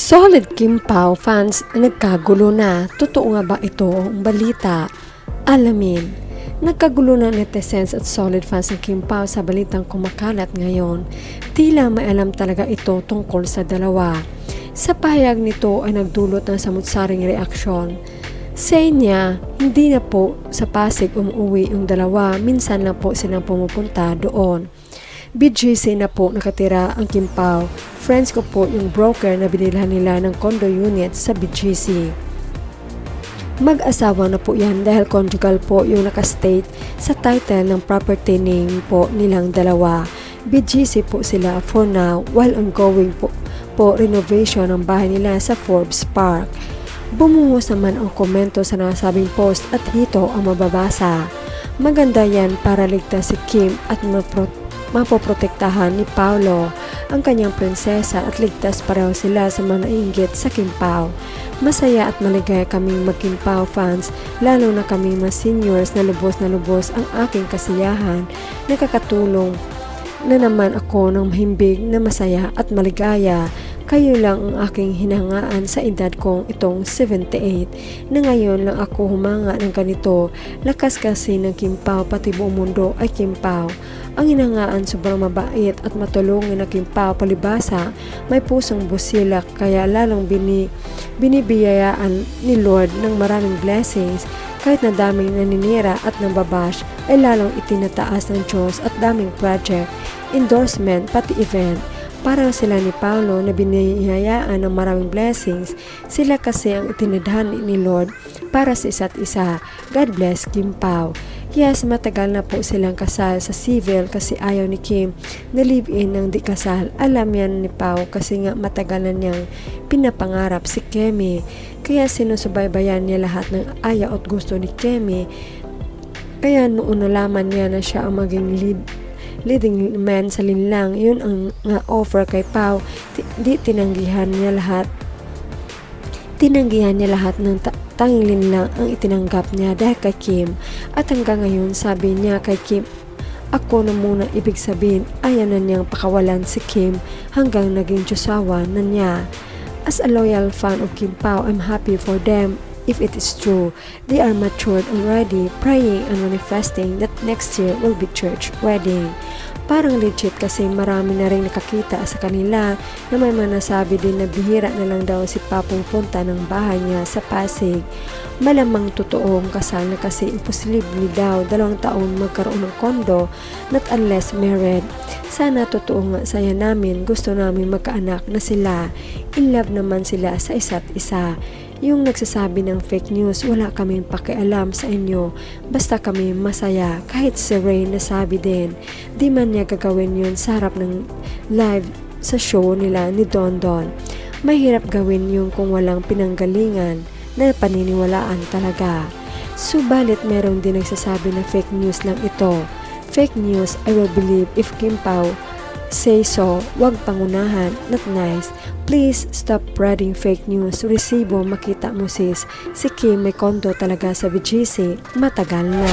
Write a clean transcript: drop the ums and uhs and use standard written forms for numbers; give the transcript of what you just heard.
Solid Kim Pao fans nagkagulo na. Totoo nga ba ito ang balita? Alamin. Nagkagulo na netizens at solid fans ng Kim Pao sa balitang kumakalat ngayon. Tila may alam talaga ito tungkol sa dalawa. Sa pahayag nito ay nagdulot ng samut-saring reaksyon. Say niya, hindi na po sa Pasig umuwi yung dalawa, minsan lang po silang pumupunta doon. BGC na po nakatira ang Kim Pao. Friends ko po yung broker na binilhan nila ng condo unit sa BGC. Mag-asawa na po yan dahil conjugal po yung nakastate sa title ng property name po nilang dalawa. BGC po sila for now while ongoing po renovation ng bahay nila sa Forbes Park. Bumuhos naman ang komento sa nasabing post at dito ang mababasa. Maganda yan para ligtas si Kim at mapoprotektahan ni Paolo ang kanyang prinsesa at ligtas pareho sila sa mga naiinggit sa Kim Pao. Masaya at maligaya kaming mag-Kim Pao fans, lalo na kami mga seniors na lubos ang aking kasiyahan. Nakakatulong na naman ako ng mahimbig na masaya at maligaya. Kayo lang ang aking hinangaan sa edad kong itong 78 na ngayon lang ako humanga ng ganito. Lakas kasi ng Kim Pao, pati buong mundo ay Kim Pao. Ang hinangaan sobrang mabait at matulungin na Kim Pao, palibasa may pusong busilak kaya lalong binibiyayaan ni Lord ng maraming blessings. Kahit na daming naninira at nambabash ay lalong itinataas ng Diyos at daming project, endorsement pati event. Parang sila ni Paolo na binihayaan ng maraming blessings. Sila kasi ang itinadhan ni Lord para sa isa't isa. God bless Kim Pao. Yes, matagal na po silang kasal sa civil kasi ayaw ni Kim na live-in ng di kasal. Alam yan ni Pao kasi nga matagal na niyang pinapangarap si Kemi. Kaya sinusubaybayan niya lahat ng ayaw at gusto ni Kemi. Kaya noon nalaman niya na siya ang maging leading man sa linlang, yun ang offer kay Pao. Tinanggihan niya lahat ng tanging linlang ang itinanggap niya dahil kay Kim. At hanggang ngayon sabi niya kay Kim, ako na muna, ibig sabihin ayaw na niyang pakawalan si Kim hanggang naging tsusawa na niya. As a loyal fan of Kim Pao, I'm happy for them. If it is true, they are matured already, praying and manifesting that next year will be church wedding. Parang legit kasi marami na rin nakakita sa kanila na may manasabi din na bihira na lang daw si Papong punta ng bahay niya sa Pasig. Malamang totoo ang kasal na kasi imposible daw 2 taon magkaroon ng kondo, not unless married. Sana totoo nga, saya namin, gusto namin magkaanak na sila. In love naman sila sa isa't isa. Yung nagsasabi ng fake news, wala kaming pakialam sa inyo. Basta kami masaya. Kahit si Ray nasabi din, di man niya gagawin yun sa harap ng live sa show nila ni Don Don. Mahirap gawin yun kung walang pinanggalingan na paniniwalaan talaga. Subalit meron din nagsasabi na fake news lang ito. Fake news, I will believe if Kim Pao say so, wag pangunahan, not nice. Please stop spreading fake news. Resibo, makita mo sis, si Kim may kondo talaga sa BGC, matagal na.